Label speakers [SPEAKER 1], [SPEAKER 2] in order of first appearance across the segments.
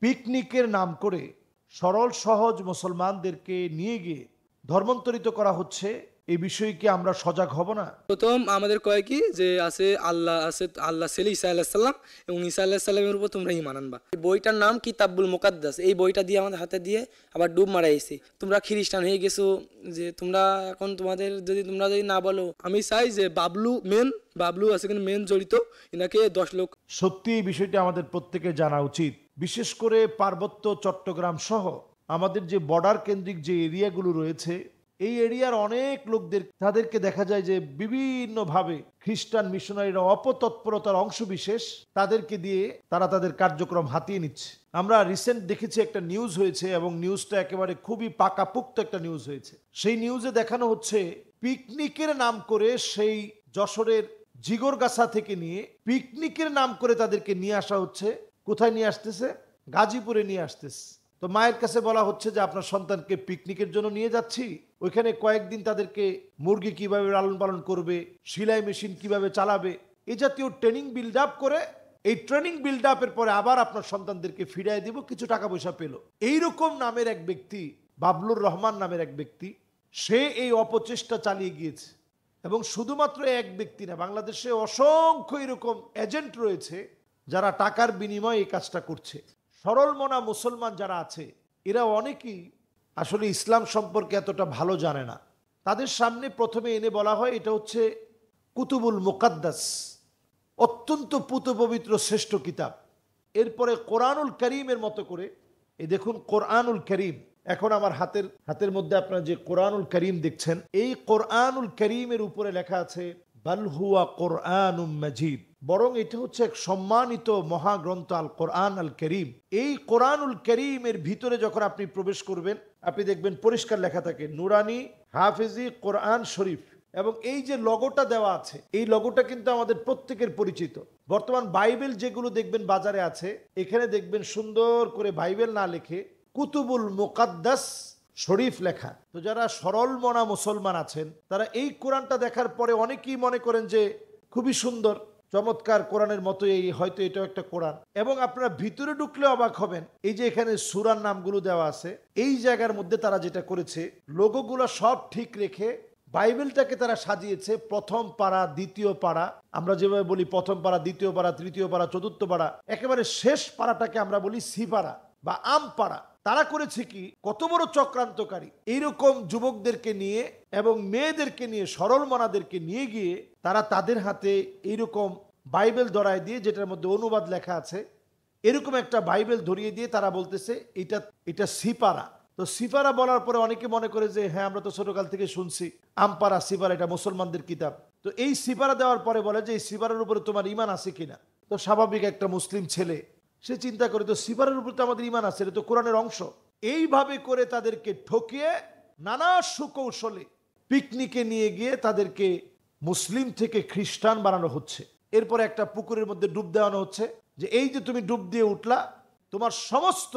[SPEAKER 1] পিকনিকের নাম করে সরল সহজ মুসলমানদেরকে নিয়ে গিয়ে ধর্মান্তরিত করা হচ্ছে, এই বিষয়ে কি আমরা সজাগ হব না?
[SPEAKER 2] প্রথম আমাদের কয় কি যে আছে আল্লাহ ছেলে ঈসা আলাইহিস সালাম এবং ঈসা আলাইহিস সালামের উপর তোমরা ঈমান আনবা। এই বইটার নাম কিতাবুল মুকাদ্দাস। এই বইটা দিয়ে আমাদের হাতে দিয়ে আবার ডুব মারাইছে। তোমরা খ্রিস্টান হয়ে গেছো, যে তোমরা এখন তোমাদের তোমরা যদি না বলো, আমি চাই যে বাবলু আছে কিন্তু মেন জড়িত, এনাকে 10 লোক।
[SPEAKER 1] সত্যি এই বিষয়টি আমাদের প্রত্যেকের জানা উচিত, বিশেষ করে পার্বত্য চট্টগ্রাম সহ আমাদের যে বর্ডার কেন্দ্রিক যে এরিয়াগুলো রয়েছে, এই এরিয়ার অনেক লোকদের তাদেরকে দেখা যায় যে বিভিন্নভাবে খ্রিস্টান মিশনারিরা অপতৎপরতার অংশ বিশেষ তাদেরকে দিয়ে তারা তাদের কার্যক্রম হাতিয়ে নিচ্ছে। আমরা রিসেন্ট দেখেছি একটা নিউজ হয়েছে এবং নিউজটা একেবারে খুবই পাকাপোক্ত একটা নিউজ হয়েছে। সেই নিউজে দেখানো হচ্ছে পিকনিকের নাম করে সেই যশোরের জিগরগাছা থেকে নিয়ে পিকনিকের নাম করে তাদেরকে নিয়ে আসা হচ্ছে। কোথায় নিয়ে আসতেছে? গাজীপুরে নিয়ে আসতেছে। তো মায়ের কাছে বলা হচ্ছে যে আপনার সন্তানকে পিকনিকের জন্য নিয়ে যাচ্ছি, ওইখানে কয়েকদিন তাদেরকে মুরগি কিভাবে লালন পালন করবে, সেলাই মেশিন কিভাবে চালাবে, এই জাতীয় ট্রেনিং বিল্ড আপ করে এই ট্রেনিং বিল্ড আপের পরে আবার আপনার সন্তানদেরকে ফিরিয়ে দিব, কিছু টাকা পয়সা পেল। এইরকম নামের এক ব্যক্তি, বাবলুর রহমান নামের এক ব্যক্তি, সে এই অপচেষ্টা চালিয়ে গিয়েছে। এবং শুধুমাত্র এক ব্যক্তি না, বাংলাদেশে অসংখ্য এরকম এজেন্ট রয়েছে যারা টাকার বিনিময়ে এই কাজটা করছে। সরল মনা মুসলমান যারা আছে এরা অনেকেই আসলে ইসলাম সম্পর্কে এতটা ভালো জানে না। তাদের সামনে প্রথমে এনে বলা হয় এটা হচ্ছে কুতুবুল মুকাদ্দাস, অত্যন্ত পুত পবিত্র শ্রেষ্ঠ কিতাব। এরপরে কোরআনুল করিমের মতো করে, এই দেখুন কোরআনুল করিম, এখন আমার হাতের মধ্যে আপনারা যে কোরআনুল করিম দেখছেন, এই কোরআনুল করিমের উপরে লেখা আছে বাল হুয়া কোরআনুম মাজিদ, বরং এটা হচ্ছে এক সম্মানিত মহাগ্রন্থ আল কোরআন আল করিম। এই কোরআনুল করিমের ভিতরে যখন আপনি প্রবেশ করবেন, আপনি দেখবেন পরিষ্কার লেখা থাকে নুরানি হাফিজি কোরআন শরীফ। এবং এই যে লগোটা দেওয়া আছে, এই লগোটা কিন্তু আমাদের প্রত্যেকের পরিচিত। বর্তমান বাইবেল যেগুলো দেখবেন বাজারে আছে, এখানে দেখবেন সুন্দর করে বাইবেল না লিখে কুতুবুল মুকাদ্দাস শরীফ লেখা। তো যারা সরল মনা মুসলমান আছেন তারা এই কোরআনটা দেখার পরে অনেকেই মনে করেন যে খুবই সুন্দর চমৎকার, কোরআনের মতো, এই হয়তো এটাও একটা কোরআন। এবং আপনারা ভিতরে ঢুকলে অবাক হবেন, এই যে এখানে সূরার নামগুলো দেওয়া আছে, এই জায়গার মধ্যে তারা যেটা করেছে, লোগোগুলো সব ঠিক রেখে বাইবেলটাকে তারা সাজিয়েছে প্রথম পারা, দ্বিতীয় পারা, আমরা যেভাবে বলি প্রথম পারা, দ্বিতীয় পারা, তৃতীয় পারা, চতুর্থ পারা, একেবারে শেষ পারাটাকে আমরা বলি সি পারা বা আম পারা। তারা করেছে কি, কত বড় চক্রান্তকারী, এইরকম যুবকদেরকে নিয়ে এবং মেয়েদেরকে নিয়ে, সরল মনাদেরকে নিয়ে গিয়ে তারা তাদের হাতে এইরকম বাইবেল ধরায় দিয়ে, যেটার মধ্যে অনুবাদ লেখা আছে, এরকম একটা বাইবেল ধরিয়ে দিয়ে তারা বলতেছে এটা সিপারা। তো সিপারা বলার পরে অনেকে মনে করে যে হ্যাঁ, আমরা তো ছোটকাল থেকে শুনছি আমপারা সিপারা এটা মুসলমানদের কিতাব। তো এই সিপারা দেওয়ার পরে বলে যে এই সিপারার উপরে তোমার ইমান আছে কিনা। তো স্বাভাবিক একটা মুসলিম ছেলে সে চিন্তা করে, তো সিপারের উপর তো আমাদের ইমান আছে, এটা তো কোরআনের অংশ। এইভাবে করে তাদেরকে ঠকিয়ে নানা সুকৌশলে পিকনিকে নিয়ে গিয়ে তাদেরকে মুসলিম থেকে খ্রিস্টান বানানো হচ্ছে। এরপরে একটা পুকুরের মধ্যে ডুব দেওয়ানো হচ্ছে যে এই যে তুমি ডুব দিয়ে উঠলা, তোমার সমস্ত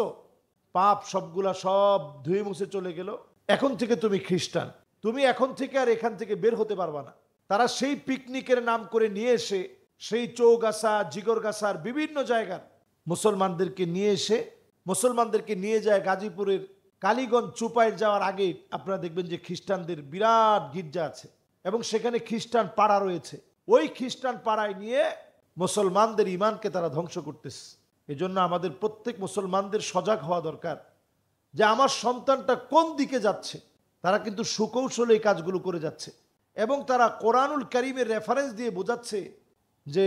[SPEAKER 1] পাপ সবগুলা সব ধুয়ে মুছে চলে গেল, এখন থেকে তুমি খ্রিস্টান, তুমি এখন থেকে আর এখান থেকে বের হতে পারবা না। তারা সেই পিকনিকের নাম করে নিয়ে এসে সেই চৌগাছা, জিগরগাছার বিভিন্ন জায়গার মুসলমানদেরকে নিয়ে যায় গাজীপুরের কালীগঞ্জ চুপাইর যাওয়ার আগে আপনারা দেখবেন যে খ্রিস্টানদের বিরাট গির্জা আছে এবং সেখানে খ্রিস্টান পাড়া রয়েছে। ওই খ্রিস্টান পাড়ায় নিয়ে মুসলমানদের ইমানকে তারা ধ্বংস করতেছে। এজন্য আমাদের প্রত্যেক মুসলমানদের সজাগ হওয়া দরকার যে আমার সন্তানটা কোন দিকে যাচ্ছে। তারা কিন্তু সুকৌশলে এই কাজগুলো করে যাচ্ছে এবং তারা কোরআনুল কারীমের রেফারেন্স দিয়ে বোঝাচ্ছে যে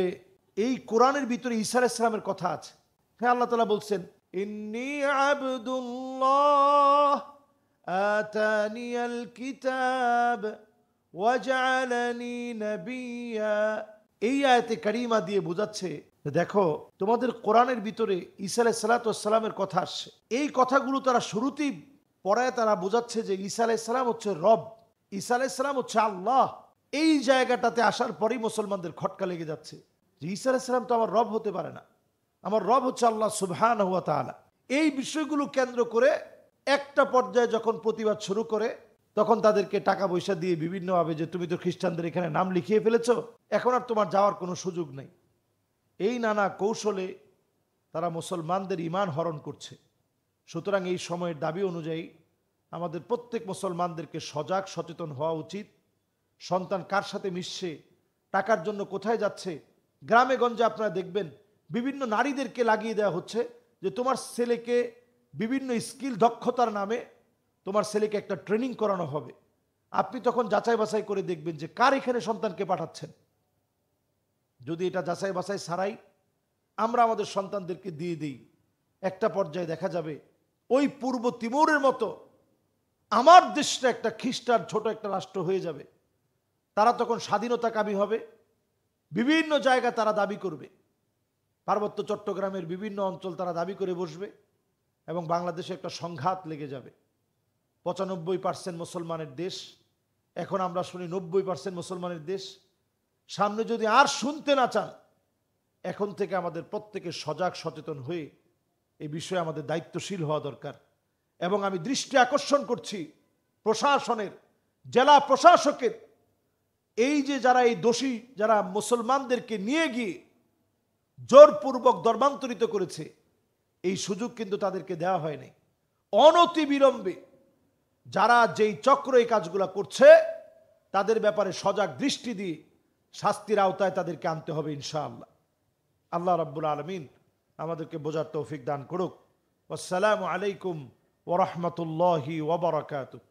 [SPEAKER 1] এই কোরআনের ভিতরে ঈসা আলাইহিস সালামের কথা আছে। হ্যাঁ, আল্লাহ তাআলা বলছেন ইন্নী আবদুল্লাহ আতানিয়াল কিতাব ওয়া জাআলানি নাবিয়্যা। এই আয়াতে কারিমা দিয়ে বোঝাচ্ছে দেখো তোমাদের কোরআনের ভিতরে ঈসা আলাইহিস সালাতু ওয়াস সালামের কথা আসছে। এই কথাগুলো তারা শুরুতেই পড়ায় তারা বোঝাচ্ছে যে ঈসা আলাইহিস সালাম হচ্ছে রব, ঈসা আলাইহিস সালাম হচ্ছে আল্লাহ। এই জায়গাটাতে আসার পরেই মুসলমানদের খটকা লেগে যাচ্ছে যে ঈসা আলাইহিস সালাম তো আমার রব হতে পারে না, আমার রব হচ্ছে আল্লাহ সুবহানাহু ওয়া তাআলা। এই বিষয়গুলো কেন্দ্র করে একটা পর্যায়ে যখন প্রতিবাদ শুরু করে, তখন তাদেরকে টাকা পয়সা দিয়ে বিভিন্নভাবে যে তুমি তো খ্রিস্টানদের এখানে নাম লিখিয়ে ফেলেছো, এখন আর তোমার যাওয়ার কোনো সুযোগ নেই। এই নানা কৌশলে তারা মুসলমানদের ঈমান হরণ করছে। সুতরাং এই সময়ের দাবি অনুযায়ী আমাদের প্রত্যেক মুসলমানদেরকে সজাগ সচেতন হওয়া উচিত। সন্তান কার সাথে মিশছে, টাকার জন্য কোথায় যাচ্ছে। গ্রামে গঞ্জে আপনারা দেখবেন বিভিন্ন নারীদেরকে লাগিয়ে দেওয়া হচ্ছে যে তোমার ছেলেকে বিভিন্ন স্কিল দক্ষতার নামে তোমার ছেলেকে একটা ট্রেনিং করানো হবে। আপনি তখন যাচাই বাছাই করে দেখবেন যে কার এখানে সন্তানকে পাঠাচ্ছেন। যদি এটা যাচাই বাছাই ছাড়াই আমরা আমাদের সন্তানদেরকে দিয়ে দিই, একটা পর্যায়ে দেখা যাবে ওই পূর্ব তিমুরের মতো আমার দেশটা একটা খ্রিস্টান ছোট একটা রাষ্ট্র হয়ে যাবে। তারা তখন স্বাধীনতাকামী হবে, বিভিন্ন জায়গা তারা দাবি করবে, পার্বত্য চট্টগ্রামের বিভিন্ন অঞ্চল তারা দাবি করে বসবে এবং বাংলাদেশে একটা সংঘাত লেগে যাবে। 95% মুসলমানের দেশ, এখন আমরা শুনি 90% মুসলমানের দেশ। সামনে যদি আর শুনতে না চান, এখন থেকে আমাদের প্রত্যেকে সজাগ সচেতন হয়ে এই বিষয়ে আমাদের দায়িত্বশীল হওয়া দরকার। এবং আমি দৃষ্টি আকর্ষণ করছি প্রশাসনের, জেলা প্রশাসকের, এই যে যারা এই দোষী যারা মুসলমানদেরকে নিয়ে গিয়ে জোরপূর্বক ধর্মান্তরিত করেছে, এই সুযোগ কিন্তু তাদেরকে দেওয়া হয়নি। অনতি বিলম্বে যারা যেই চক্র এই কাজগুলো করছে তাদের ব্যাপারে সজাগ দৃষ্টি দিয়ে শাস্তির আওতায় তাদেরকে আনতে হবে ইনশাআল্লাহ। আল্লাহ রাব্বুল আলামিন আমাদেরকে বোঝার তৌফিক দান করুক। আসসালামু আলাইকুম ওয়া রাহমাতুল্লাহি ওয়া বারাকাতুহু।